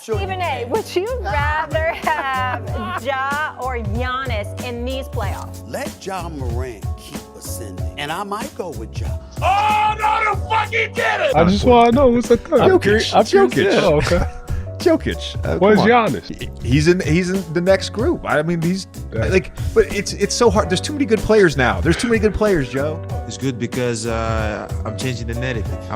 Stephen A., would you rather have Ja or Giannis in these playoffs? Let Ja Morant keep ascending, and I might go with Ja. Oh, no, the fuck he did it! I just want to know what's the cut. Jokic. Oh, okay. Jokic. Where's Giannis? He's in the next group. I mean, he's like, but it's so hard. There's too many good players now. There's too many good players, Joe. It's good because I'm changing the narrative. I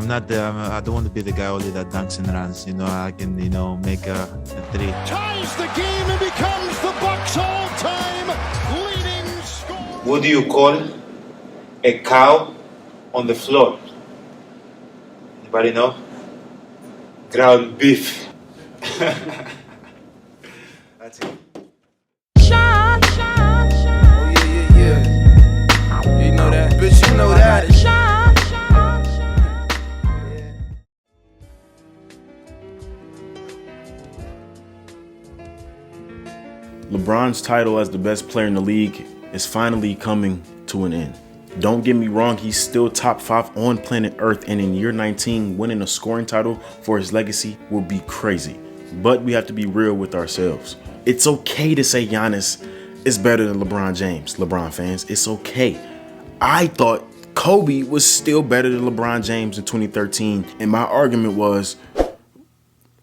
don't want to be the guy only that dunks and runs. You know, I can, make a three. Ties the game and becomes the Bucks' all-time leading scorer. What do you call a cow on the floor? Anybody know? Ground beef. That's it. Oh yeah. You know that, bitch. You know that. LeBron's title as the best player in the league is finally coming to an end. Don't get me wrong, he's still top 5 on planet Earth, and in year 19, winning a scoring title for his legacy will be crazy. But we have to be real with ourselves. It's okay to say Giannis is better than LeBron James, LeBron fans. It's okay. I thought Kobe was still better than LeBron James in 2013, and my argument was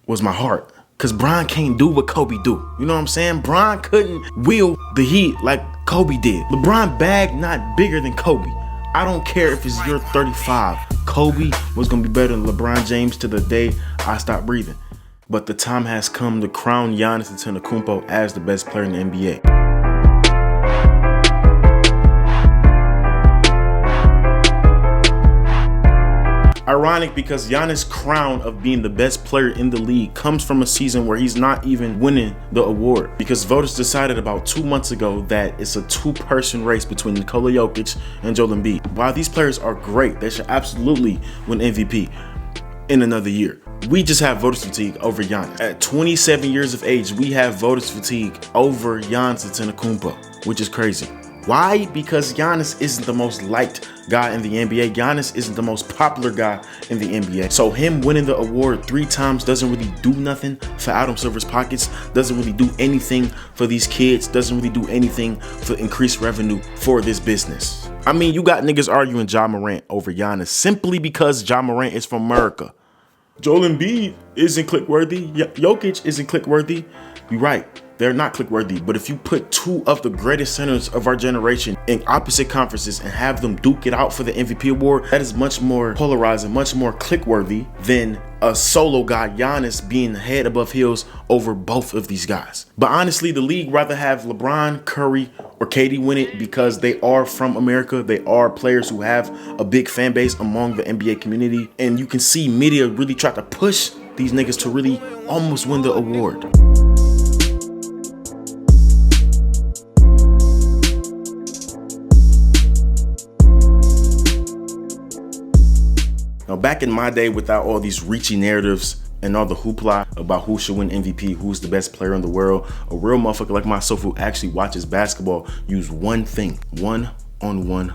my heart. Because Bron can't do what Kobe do. You know what I'm saying? Bron couldn't wield the heat like Kobe did. LeBron bag not bigger than Kobe. I don't care if it's year 35. Kobe was going to be better than LeBron James to the day I stopped breathing. But the time has come to crown Giannis Antetokounmpo as the best player in the NBA. Ironic because Giannis' crown of being the best player in the league comes from a season where he's not even winning the award, because voters decided about 2 months ago that it's a two-person race between Nikola Jokic and Joel Embiid. While these players are great, they should absolutely win MVP in another year. We just have voters fatigue over Giannis. At 27 years of age, we have voters fatigue over Giannis Antetokounmpo, which is crazy. Why? Because Giannis isn't the most liked guy in the NBA. Giannis isn't the most popular guy in the NBA. So him winning the award 3 times doesn't really do nothing for Adam Silver's pockets, doesn't really do anything for these kids, doesn't really do anything for increased revenue for this business. I mean, you got niggas arguing Ja Morant over Giannis simply because Ja Morant is from America. Joel Embiid isn't click-worthy. Jokic isn't click-worthy. You're right. They're not click-worthy, but if you put 2 of the greatest centers of our generation in opposite conferences and have them duke it out for the MVP award, that is much more polarizing, much more click-worthy than a solo guy, Giannis, being head above heels over both of these guys. But honestly, the league rather have LeBron, Curry, or KD win it because they are from America. They are players who have a big fan base among the NBA community, and you can see media really try to push these niggas to really almost win the award. Now, back in my day, without all these reachy narratives and all the hoopla about who should win MVP, who's the best player in the world, a real motherfucker like myself who actually watches basketball use one thing: one-on-one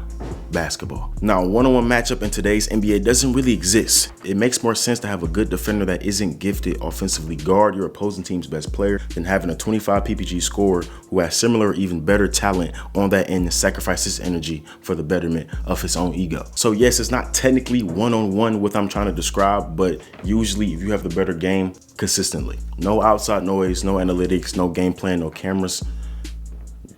basketball. Now, a one-on-one matchup in today's NBA doesn't really exist. It makes more sense to have a good defender that isn't gifted offensively guard your opposing team's best player than having a 25 PPG scorer who has similar or even better talent on that end and sacrifices energy for the betterment of his own ego. So yes, it's not technically one-on-one what I'm trying to describe, but usually if you have the better game consistently, no outside noise, no analytics, no game plan, no cameras,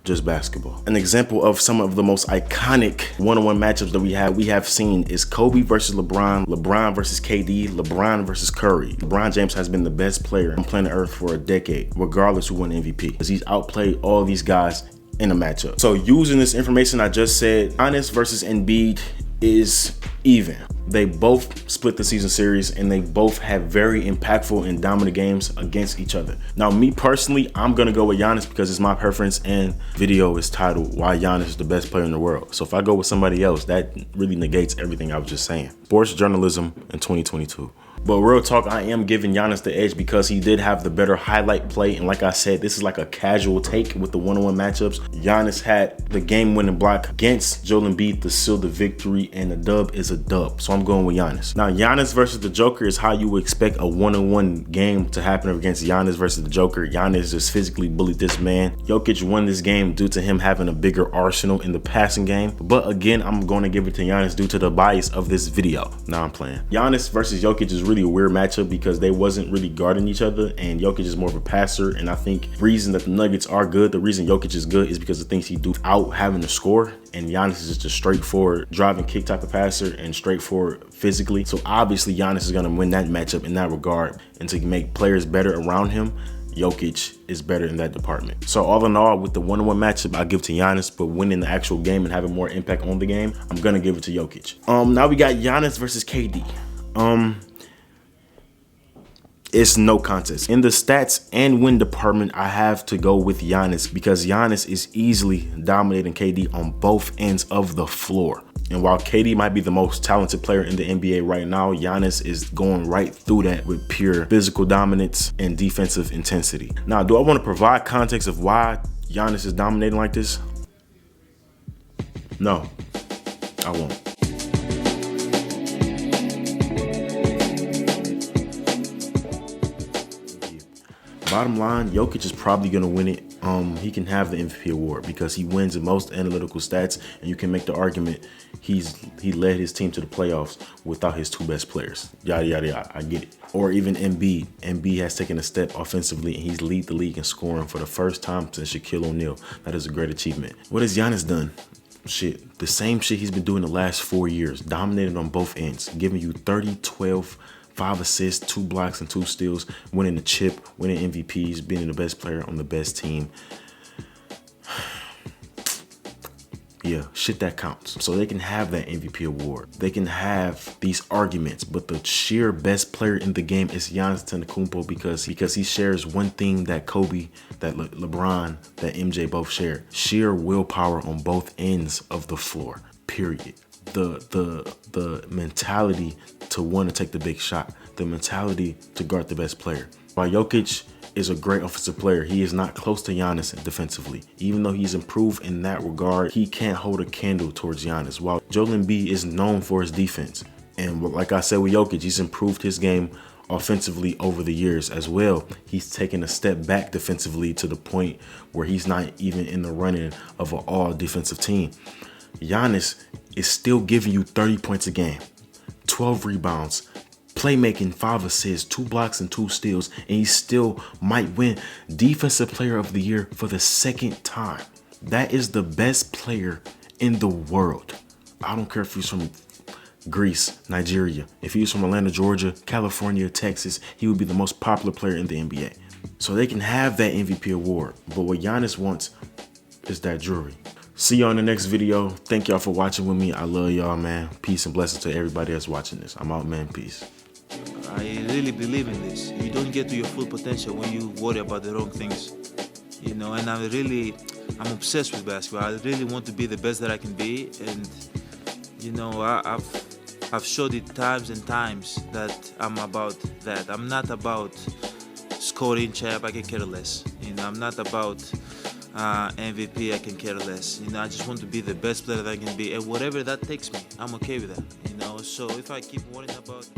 just basketball. An example of some of the most iconic one-on-one matchups that we have seen is Kobe versus LeBron, LeBron versus KD, LeBron versus Curry. LeBron James has been the best player on planet Earth for a decade, regardless who won MVP, because he's outplayed all these guys in a matchup. So using this information I just said, Giannis versus Embiid is even. They both split the season series and they both have very impactful and dominant games against each other. Now, me personally, I'm gonna go with Giannis because it's my preference, and video is titled "Why Giannis is the Best Player in the World." So if I go with somebody else, that really negates everything I was just saying. Sports journalism in 2022. But real talk, I am giving Giannis the edge because he did have the better highlight play. And like I said, this is like a casual take with the one-on-one matchups. Giannis had the game-winning block against Joel Embiid to seal the victory, and the dub is a dub. So I'm going with Giannis. Now, Giannis versus the Joker is how you would expect a one-on-one game to happen against Giannis versus the Joker. Giannis just physically bullied this man. Jokic won this game due to him having a bigger arsenal in the passing game. But again, I'm going to give it to Giannis due to the bias of this video. Now I'm playing. Giannis versus Jokic is really a weird matchup because they wasn't really guarding each other, and Jokic is more of a passer. And I think the reason that the Nuggets are good, the reason Jokic is good is because of things he do out having to score, and Giannis is just a straightforward driving kick type of passer and straightforward physically. So obviously Giannis is going to win that matchup in that regard, and to make players better around him, Jokic is better in that department. So all in all, with the one-on-one matchup, I give to Giannis, but winning the actual game and having more impact on the game, I'm gonna give it to Jokic. Now we got Giannis versus KD. It's no contest. In the stats and win department, I have to go with Giannis because Giannis is easily dominating KD on both ends of the floor. And while KD might be the most talented player in the NBA right now, Giannis is going right through that with pure physical dominance and defensive intensity. Now, do I want to provide context of why Giannis is dominating like this? No, I won't. Bottom line, Jokic is probably going to win it. He can have the MVP award because he wins in most analytical stats, and you can make the argument he led his team to the playoffs without his two best players. Yada, yada, yada. I get it. Or even Embiid. Embiid has taken a step offensively, and he's lead the league in scoring for the first time since Shaquille O'Neal. That is a great achievement. What has Giannis done? Shit, the same shit he's been doing the last 4 years, dominating on both ends, giving you 30, 12, 5 assists, 2 blocks, and 2 steals, winning the chip, winning MVPs, being the best player on the best team. Yeah, shit that counts. So they can have that MVP award. They can have these arguments, but the sheer best player in the game is Giannis Antetokounmpo because he shares one thing that Kobe, that LeBron, that MJ both share. Sheer willpower on both ends of the floor, period. The mentality to want to take the big shot, the mentality to guard the best player. While Jokic is a great offensive player, he is not close to Giannis defensively. Even though he's improved in that regard, he can't hold a candle towards Giannis. While Joel Embiid is known for his defense. And like I said with Jokic, he's improved his game offensively over the years as well. He's taken a step back defensively to the point where he's not even in the running of an all defensive team. Giannis is still giving you 30 points a game, 12 rebounds, playmaking, 5 assists, 2 blocks, and 2 steals, and he still might win Defensive Player of the Year for the 2nd time. That is the best player in the world. I don't care if he's from Greece, Nigeria. If he was from Atlanta, Georgia, California, Texas, he would be the most popular player in the NBA. So they can have that MVP award, but what Giannis wants is that jewelry. See y'all in the next video. Thank y'all for watching with me. I love y'all, man. Peace and blessings to everybody that's watching this. I'm out, man. Peace. I really believe in this. You don't get to your full potential when you worry about the wrong things. You know, and I'm obsessed with basketball. I really want to be the best that I can be, and you know, I've showed it times and times that I'm about that. I'm not about scoring champ. I can care less. You know, I'm not about MVP, I can care less. You know, I just want to be the best player that I can be, and whatever that takes me, I'm okay with that. You know, so if I keep worrying about